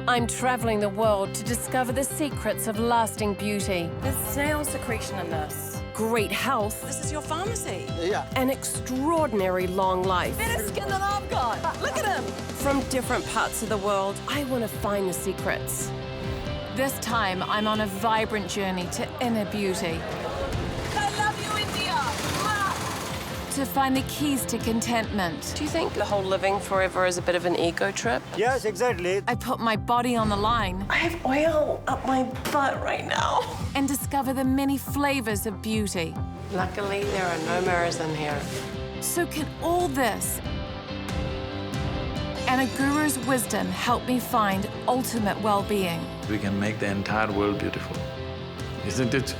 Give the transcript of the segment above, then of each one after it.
I'm traveling the world to discover the secrets of lasting beauty, There's snail secretion in this. great health, This is your pharmacy. Yeah. and extraordinary long life. Better skin than I've got. Look at him. From different parts of the world, I want to find the secrets. This time, I'm on a vibrant journey to inner beauty, I love you, India. to find the keys to contentment. Do you think the whole living forever is a bit of an ego trip? Yes, exactly. I put my body on the line I have oil up my butt right now. and discover the many flavors of beauty. Luckily, there are no mirrors in here. So can all this and a guru's wisdom help me find ultimate well-being? We can make the entire world beautiful, isn't it?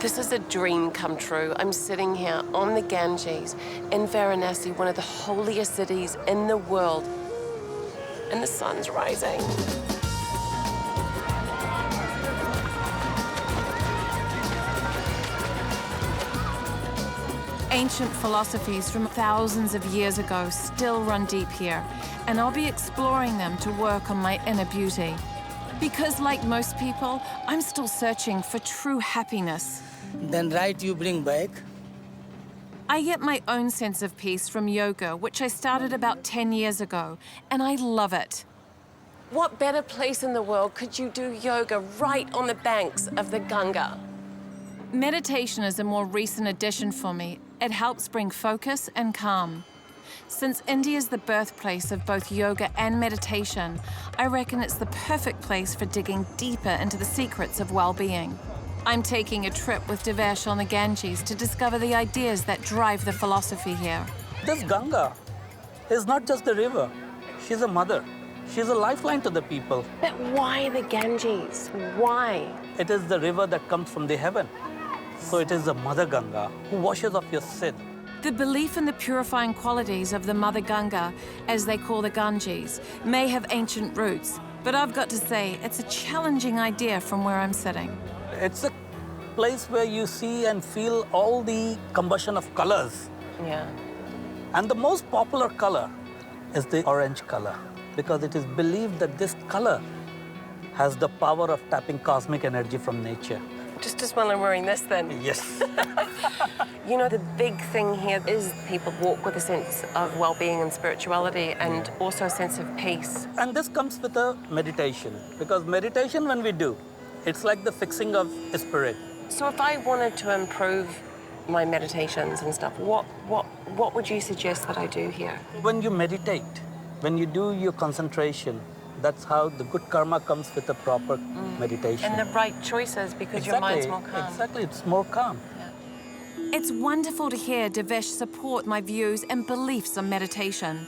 This is a dream come true. I'm sitting here on the Ganges in Varanasi, one of the holiest cities in the world, and the sun's rising. Ancient philosophies from thousands of years ago still run deep here, and I'll be exploring them to work on my inner beauty. Because like most people, I'm still searching for true happiness. Then right you bring back. I get my own sense of peace from yoga, which I started about 10 years ago, and I love it. What better place in the world could you do yoga right on the banks of the Ganga? Meditation is a more recent addition for me. It helps bring focus and calm. Since India is the birthplace of both yoga and meditation, I reckon it's the perfect place for digging deeper into the secrets of well-being. I'm taking a trip with Devesh on the Ganges to discover the ideas that drive the philosophy here. This Ganga is not just a river. She's a mother. She's a lifeline to the people. But why the Ganges? Why? It is the river that comes from the heaven. So it is the Mother Ganga who washes off your sin. The belief in the purifying qualities of the Mother Ganga, as they call the Ganges, may have ancient roots, but I've got to say, it's a challenging idea from where I'm sitting. It's a place where you see and feel all the combustion of colors. Yeah. And the most popular color is the orange color, because it is believed that this color has the power of tapping cosmic energy from nature. Just as well I'm wearing this then. Yes. You know, the big thing here is people walk with a sense of well-being and spirituality and also a sense of peace. And this comes with a meditation, because meditation when we do, it's like the fixing of a spirit. So if I wanted to improve my meditations and stuff, what would you suggest that I do here? When you meditate, when you do your concentration, that's how the good karma comes with a proper meditation. And the right choices because your mind's more calm. Exactly, it's more calm. It's wonderful to hear Devesh support my views and beliefs on meditation.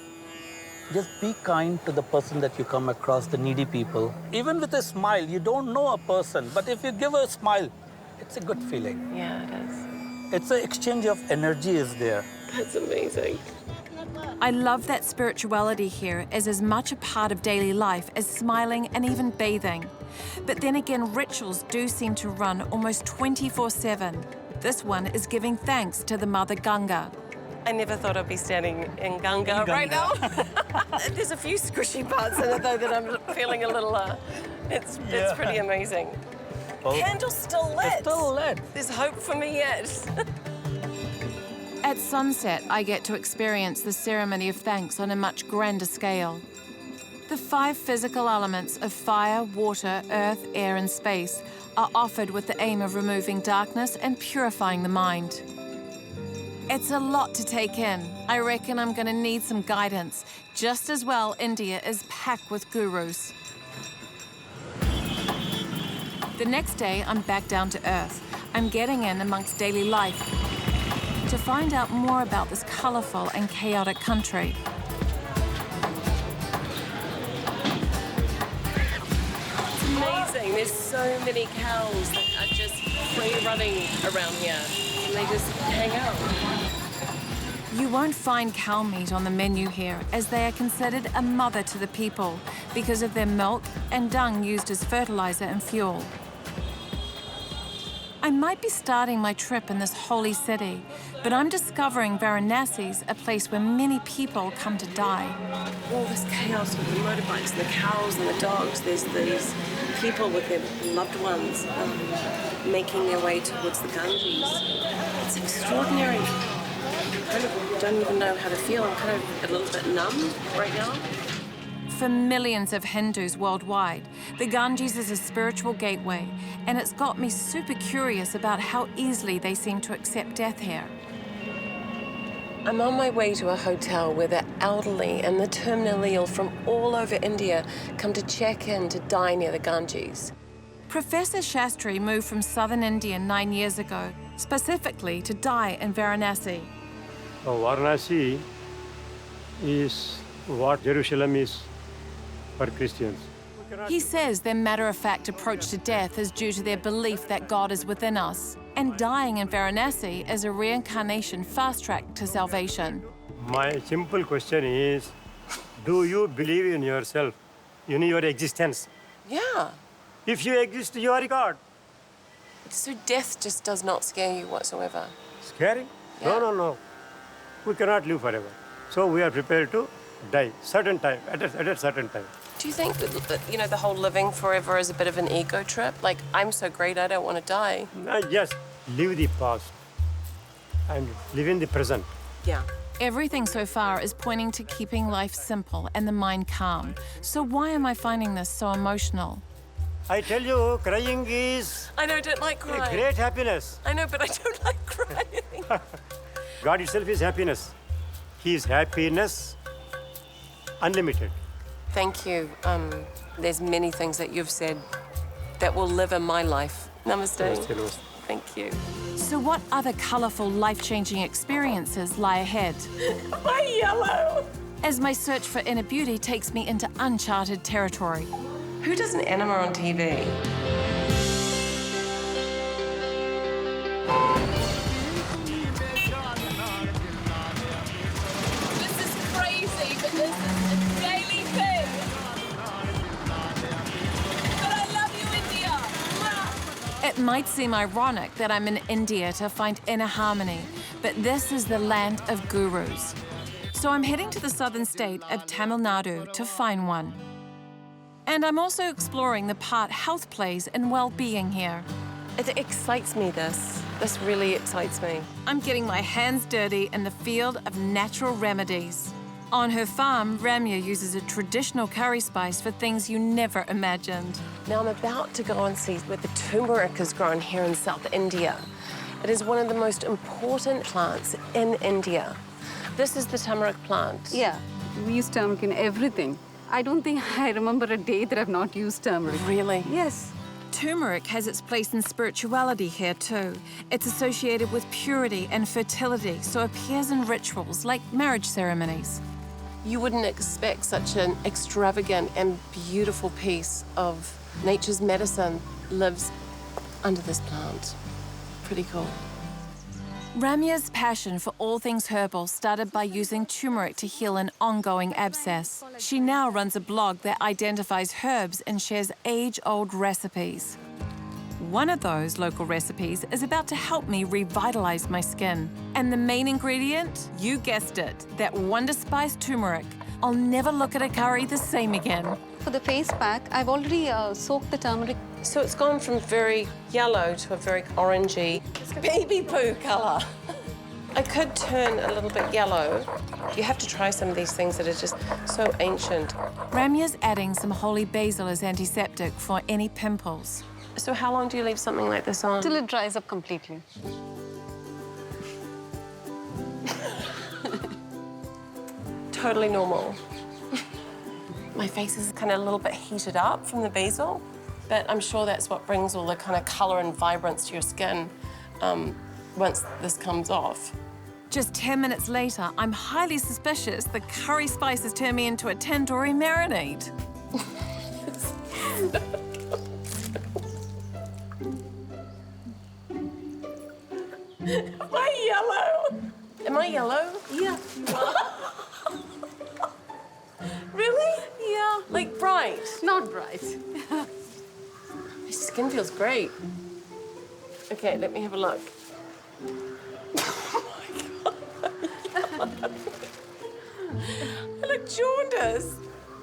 Just be kind to the person that you come across, the needy people. Even with a smile, you don't know a person, but if you give a smile, it's a good feeling. Yeah, it is. It's an exchange of energy is there. That's amazing. I love that spirituality here is as much a part of daily life as smiling and even bathing. But then again, rituals do seem to run almost 24/7. This one is giving thanks to the Mother Ganga. I never thought I'd be standing in Ganga right now. There's a few squishy parts in it, though, that I'm feeling a little, it's pretty amazing. Oh. Candle's still lit. It's still lit. There's hope for me yet. At sunset, I get to experience the ceremony of thanks on a much grander scale. The 5 physical elements of fire, water, earth, air, and space are offered with the aim of removing darkness and purifying the mind. It's a lot to take in. I reckon I'm going to need some guidance. Just as well, India is packed with gurus. The next day, I'm back down to earth. I'm getting in amongst daily life to find out more about this colorful and chaotic country. It's amazing. There's so many cows that are just free running around here. And they just hang out. You won't find cow meat on the menu here, as they are considered a mother to the people because of their milk and dung used as fertilizer and fuel. I might be starting my trip in this holy city, but I'm discovering Varanasi's a place where many people come to die. All this chaos with the motorbikes and the cows and the dogs. There's these people with their loved ones making their way towards the Ganges. It's extraordinary. I kind of don't even know how to feel. I'm kind of a little bit numb right now. For millions of Hindus worldwide, the Ganges is a spiritual gateway, and it's got me super curious about how easily they seem to accept death here. I'm on my way to a hotel where the elderly and the terminally ill from all over India come to check in to die near the Ganges. Professor Shastri moved from southern India 9 years ago, specifically to die in Varanasi. Varanasi is what Jerusalem is for Christians. He says their matter-of-fact approach to death is due to their belief that God is within us, and dying in Varanasi is a reincarnation fast-track to salvation. My simple question is, do you believe in yourself, in your existence? Yeah. If you exist, you are God. So death just does not scare you whatsoever. Scary? Yeah. No. We cannot live forever. So we are prepared to die, certain time, at a certain time. Do you think that, you know, the whole living forever is a bit of an ego trip? Like, I'm so great, I don't want to die. Just live the past and live in the present. Yeah. Everything so far is pointing to keeping life simple and the mind calm. So why am I finding this so emotional? I tell you, crying is I know, I don't like a crying. great happiness. I know, but I don't like crying. God itself is happiness. He is happiness unlimited. Thank you. There's many things that you've said that will live in my life. Namaste. Namaste. Thank you. So what other colorful, life-changing experiences lie ahead? My yellow. As my search for inner beauty takes me into uncharted territory. Who does an enema on TV? This is crazy, but this is a daily thing. But I love you, India. Mwah. It might seem ironic that I'm in India to find inner harmony, but this is the land of gurus. So I'm heading to the southern state of Tamil Nadu to find one. And I'm also exploring the part health plays in well-being here. It excites me, this. This really excites me. I'm getting my hands dirty in the field of natural remedies. On her farm, Ramya uses a traditional curry spice for things you never imagined. Now I'm about to go and see where the turmeric is grown here in South India. It is one of the most important plants in India. This is the turmeric plant. Yeah, we use turmeric in everything. I don't think I remember a day that I've not used turmeric. Really? Yes. Turmeric has its place in spirituality here too. It's associated with purity and fertility, so appears in rituals like marriage ceremonies. You wouldn't expect such an extravagant and beautiful piece of nature's medicine lives under this plant. Pretty cool. Ramya's passion for all things herbal started by using turmeric to heal an ongoing abscess. She now runs a blog that identifies herbs and shares age-old recipes. One of those local recipes is about to help me revitalize my skin. And the main ingredient? You guessed it, that wonder spice turmeric. I'll never look at a curry the same again. For the face pack, I've already soaked the turmeric. So it's gone from very yellow to a very orangey, baby poo colour. I could turn a little bit yellow. You have to try some of these things that are just so ancient. Ramya's adding some holy basil as antiseptic for any pimples. So how long do you leave something like this on? Till it dries up completely. Totally normal. My face is kind of a little bit heated up from the basil, but I'm sure that's what brings all the kind of colour and vibrance to your skin once this comes off. Just 10 minutes later, I'm highly suspicious the curry spices turn me into a tandoori marinade. Am I yellow? Am I yellow? Yeah. Really? Yeah. Like bright? Not bright. My skin feels great. Okay, let me have a look. I look jaundiced.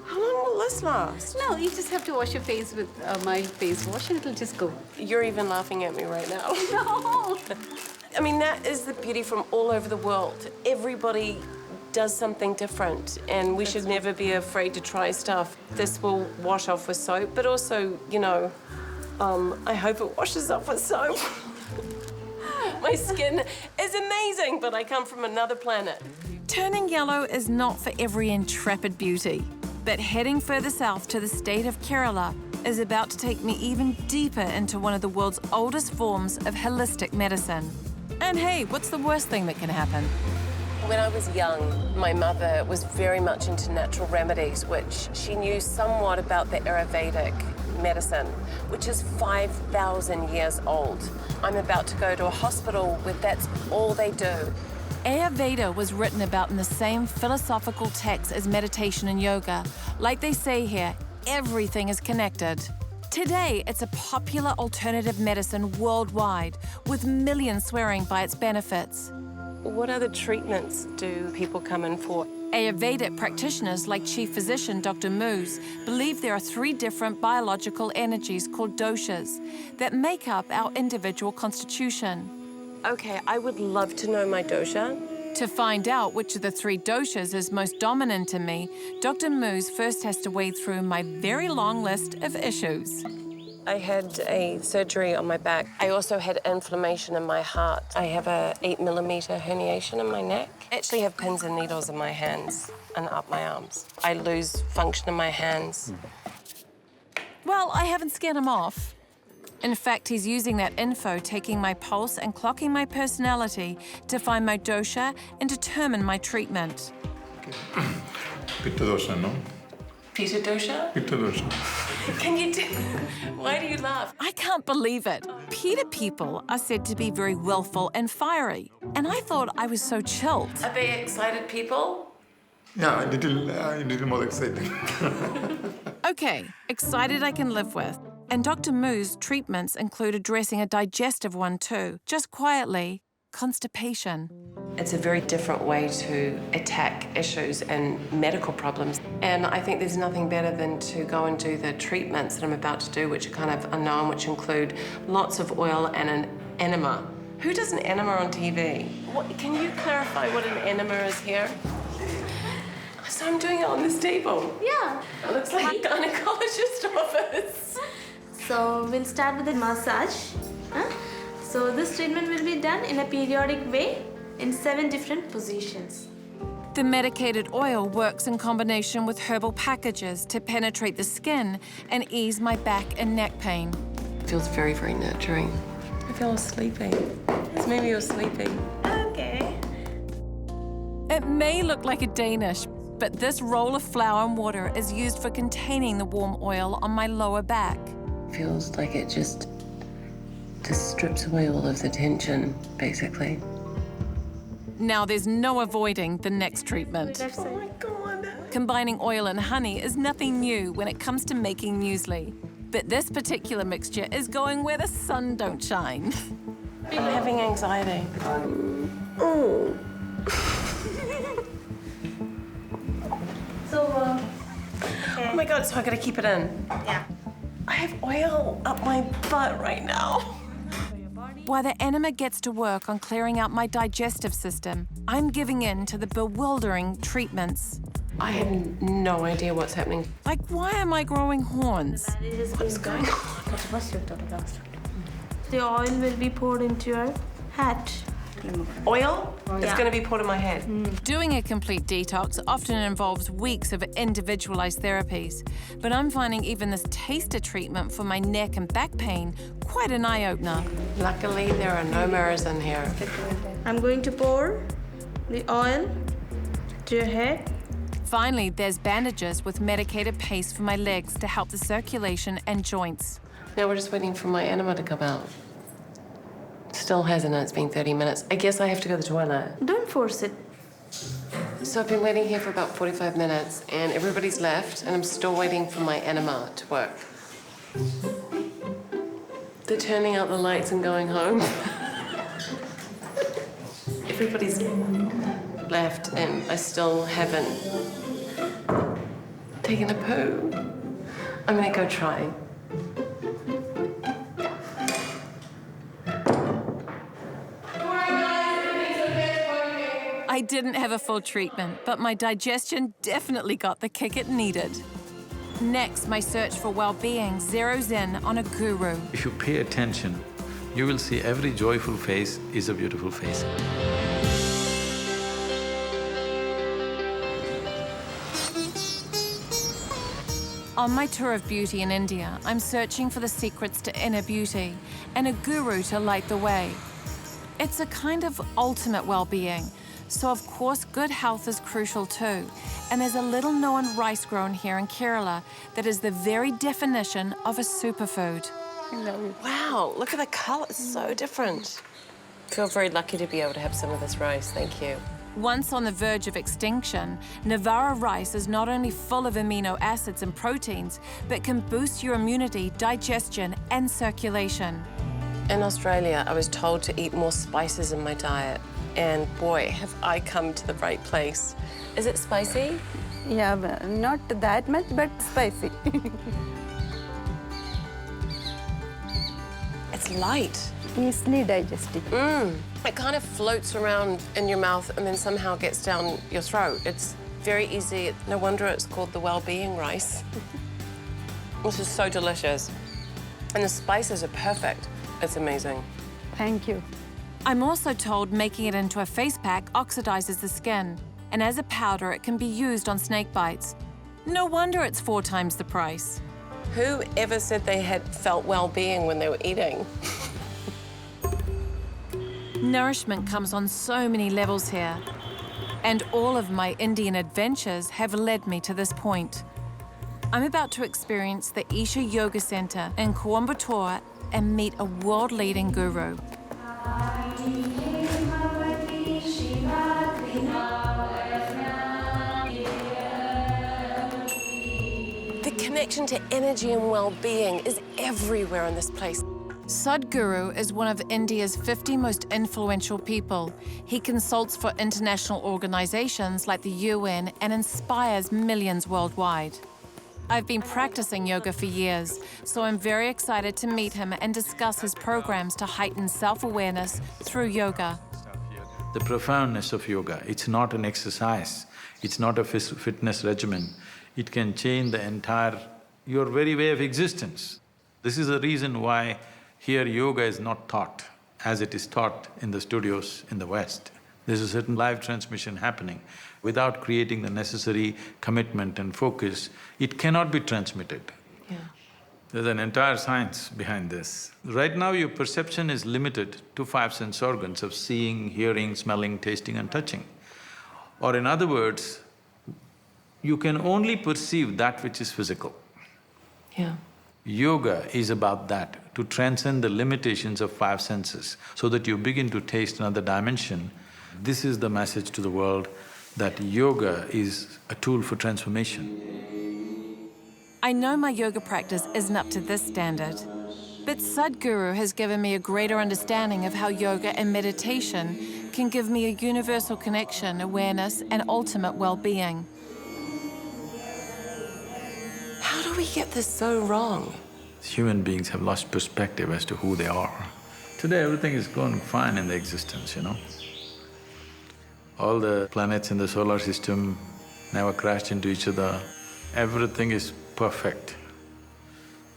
How long will this last? No, you just have to wash your face with a mild face wash and it'll just go. You're even laughing at me right now. No! I mean, that is the beauty from all over the world. Everybody does something different, and we should never be afraid to try stuff. This will wash off with soap, but also, you know, I hope it washes off with soap. My skin is amazing, but I come from another planet. Turning yellow is not for every intrepid beauty, but heading further south to the state of Kerala is about to take me even deeper into one of the world's oldest forms of holistic medicine. And hey, what's the worst thing that can happen? When I was young, my mother was very much into natural remedies, which she knew somewhat about the Ayurvedic medicine, which is 5,000 years old. I'm about to go to a hospital where that's all they do. Ayurveda was written about in the same philosophical text as meditation and yoga. Like they say here, everything is connected. Today, it's a popular alternative medicine worldwide, with millions swearing by its benefits. What other treatments do people come in for? Ayurvedic practitioners like Chief Physician Dr. Moose believe there are 3 different biological energies called doshas that make up our individual constitution. Okay, I would love to know my dosha. To find out which of the 3 doshas is most dominant in me, Dr. Moose first has to wade through my very long list of issues. I had a surgery on my back. I also had inflammation in my heart. I have a 8mm herniation in my neck. I actually have pins and needles in my hands and up my arms. I lose function in my hands. Well, I haven't scared him off. In fact, he's using that info, taking my pulse and clocking my personality to find my dosha and determine my treatment. Pitta dosha, no? Pitta dosha? Pitta dosha. Can you do... Why do you laugh? I can't believe it. Pitta people are said to be very willful and fiery, and I thought I was so chilled. Are they excited people? Yeah, a little more exciting. Okay, excited I can live with. And Dr. Moo's treatments include addressing a digestive one too, just quietly, constipation. It's a very different way to attack issues and medical problems. And I think there's nothing better than to go and do the treatments that I'm about to do, which are kind of unknown, which include lots of oil and an enema. Who does an enema on TV? Can you clarify what an enema is here? So I'm doing it on this table. Yeah. It looks like a gynecologist office. So we'll start with the massage. So this treatment will be done in a periodic way in 7 different positions. The medicated oil works in combination with herbal packages to penetrate the skin and ease my back and neck pain. It feels very, very nurturing. I feel sleeping. It's maybe you're sleeping. Okay. It may look like a Danish, but this roll of flour and water is used for containing the warm oil on my lower back. Feels like it just strips away all of the tension, basically. Now there's no avoiding the next treatment. Left side. Oh my God. Combining oil and honey is nothing new when it comes to making muesli. But this particular mixture is going where the sun don't shine. I'm having anxiety. Oh. So, Oh my God, so I gotta keep it in. yeah. I have oil up my butt right now. While the enema gets to work on clearing out my digestive system, I'm giving in to the bewildering treatments. I have no idea what's happening. Like, why am I growing horns? What's going on? The oil will be poured into your hat. Oil? It's Yeah. gonna be poured in my head. Doing a complete detox often involves weeks of individualized therapies, but I'm finding even this taster treatment for my neck and back pain quite an eye-opener. Luckily, there are no mirrors in here. I'm going to pour the oil to your head. Finally, there's bandages with medicated paste for my legs to help the circulation and joints. Now we're just waiting for my enema to come out. Still hasn't, and it's been 30 minutes. I guess I have to go to the toilet. Don't force it. So I've been waiting here for about 45 minutes, and everybody's left, and I'm still waiting for my enema to work. They're turning out the lights and going home. Everybody's left and I still haven't taken a poo. I'm gonna go try. I didn't have a full treatment, but my digestion definitely got the kick it needed. Next, my search for well-being zeroes in on a guru. If you pay attention, you will see every joyful face is a beautiful face. On my tour of beauty in India, I'm searching for the secrets to inner beauty and a guru to light the way. It's a kind of ultimate well-being, so of course good health is crucial too. And there's a little-known rice grown here in Kerala that is the very definition of a superfood. Wow, look at the colour, it's so different. I feel very lucky to be able to have some of this rice, thank you. Once on the verge of extinction, Navarra rice is not only full of amino acids and proteins, but can boost your immunity, digestion, and circulation. In Australia, I was told to eat more spices in my diet. And boy, have I come to the right place. Is it spicy? Yeah, but not that much, but spicy. It's light. Easily digested. It kind of floats around in your mouth and then somehow gets down your throat. It's very easy. No wonder it's called the well-being rice. This is so delicious. And the spices are perfect. It's amazing. Thank you. I'm also told making it into a face pack oxidizes the skin, and as a powder it can be used on snake bites. No wonder it's 4 times the price. Who ever said they had felt well-being when they were eating? Nourishment comes on so many levels here, and all of my Indian adventures have led me to this point. I'm about to experience the Isha Yoga Center in Coimbatore and meet a world-leading guru. The connection to energy and well-being is everywhere in this place. Sadhguru is one of India's 50 most influential people. He consults for international organizations like the UN and inspires millions worldwide. I've been practicing yoga for years, so I'm very excited to meet him and discuss his programs to heighten self-awareness through yoga. The profoundness of yoga, it's not an exercise, it's not a fitness regimen. It can change the your very way of existence. This is the reason why here yoga is not taught as it is taught in the studios in the West. There's a certain live transmission happening. Without creating the necessary commitment and focus, it cannot be transmitted. Yeah. There's an entire science behind this. Right now your perception is limited to 5 sense organs of seeing, hearing, smelling, tasting and touching. Or in other words, you can only perceive that which is physical. Yeah. Yoga is about that, to transcend the limitations of 5 senses so that you begin to taste another dimension. This is the message to the world, that yoga is a tool for transformation. I know my yoga practice isn't up to this standard, but Sadhguru has given me a greater understanding of how yoga and meditation can give me a universal connection, awareness, and ultimate well-being. How do we get this so wrong? Human beings have lost perspective as to who they are. Today everything is going fine in the existence, you know. All the planets in the solar system never crashed into each other. Everything is perfect.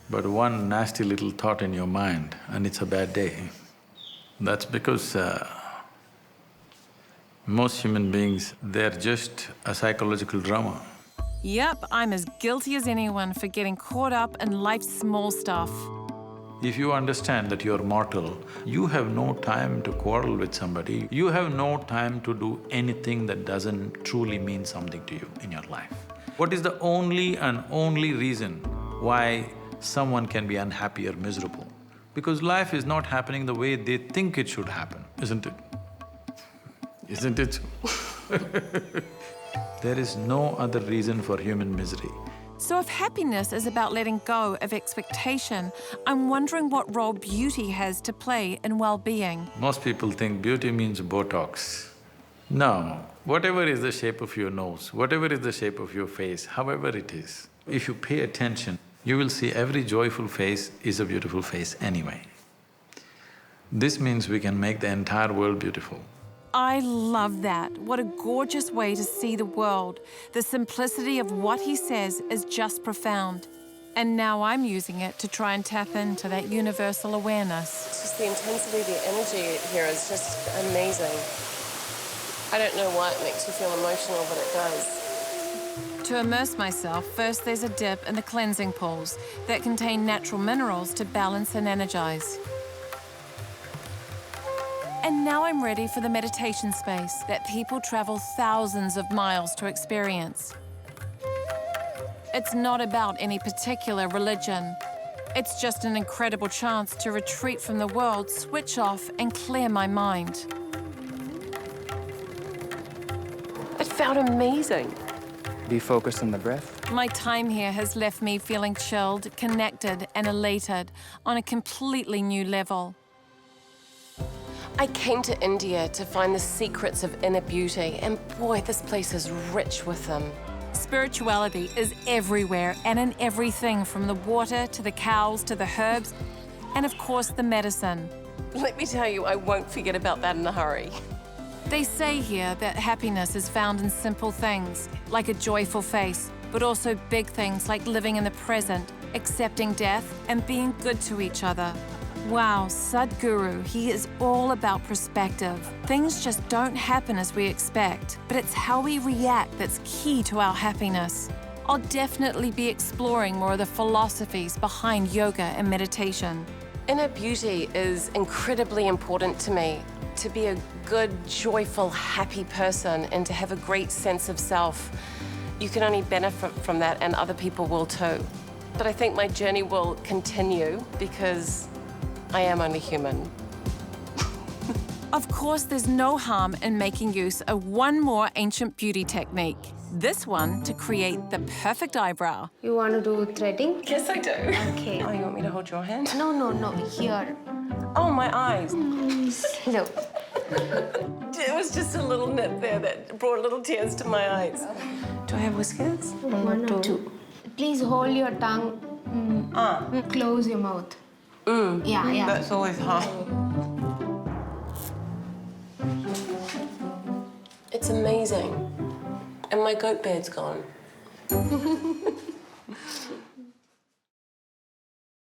But one nasty little thought in your mind and it's a bad day. That's because most human beings, they're just a psychological drama. Yep, I'm as guilty as anyone for getting caught up in life's small stuff. If you understand that you're mortal, you have no time to quarrel with somebody. You have no time to do anything that doesn't truly mean something to you in your life. What is the only and only reason why someone can be unhappy or miserable? Because life is not happening the way they think it should happen, isn't it? Isn't it? There is no other reason for human misery. So if happiness is about letting go of expectation, I'm wondering what role beauty has to play in well-being. Most people think beauty means Botox. No, whatever is the shape of your nose, whatever is the shape of your face, however it is, if you pay attention, you will see every joyful face is a beautiful face anyway. This means we can make the entire world beautiful. I love that. What a gorgeous way to see the world. The simplicity of what he says is just profound. And now I'm using it to try and tap into that universal awareness. It's just the intensity, the energy here is just amazing. I don't know why it makes you feel emotional, but it does. To immerse myself, first there's a dip in the cleansing pools that contain natural minerals to balance and energize. And now I'm ready for the meditation space that people travel thousands of miles to experience. It's not about any particular religion. It's just an incredible chance to retreat from the world, switch off, and clear my mind. It felt amazing. Be focused on the breath. My time here has left me feeling chilled, connected, and elated on a completely new level. I came to India to find the secrets of inner beauty, and boy, this place is rich with them. Spirituality is everywhere and in everything, from the water to the cows to the herbs, and of course the medicine. Let me tell you, I won't forget about that in a hurry. They say here that happiness is found in simple things, like a joyful face, but also big things like living in the present, accepting death, and being good to each other. Wow, Sadhguru, he is all about perspective. Things just don't happen as we expect, but it's how we react that's key to our happiness. I'll definitely be exploring more of the philosophies behind yoga and meditation. Inner beauty is incredibly important to me. To be a good, joyful, happy person and to have a great sense of self, you can only benefit from that, and other people will too. But I think my journey will continue because I am only human. Of course, there's no harm in making use of one more ancient beauty technique. This one to create the perfect eyebrow. You want to do threading? Yes, I do. Okay. Oh, you want me to hold your hand? No, here. Oh, my eyes. Look. It was just a little nip there that brought little tears to my eyes. Do I have whiskers? One or two. Please hold your tongue. Close your mouth. Yeah. That's always hard. It's amazing. And my goat beard's gone.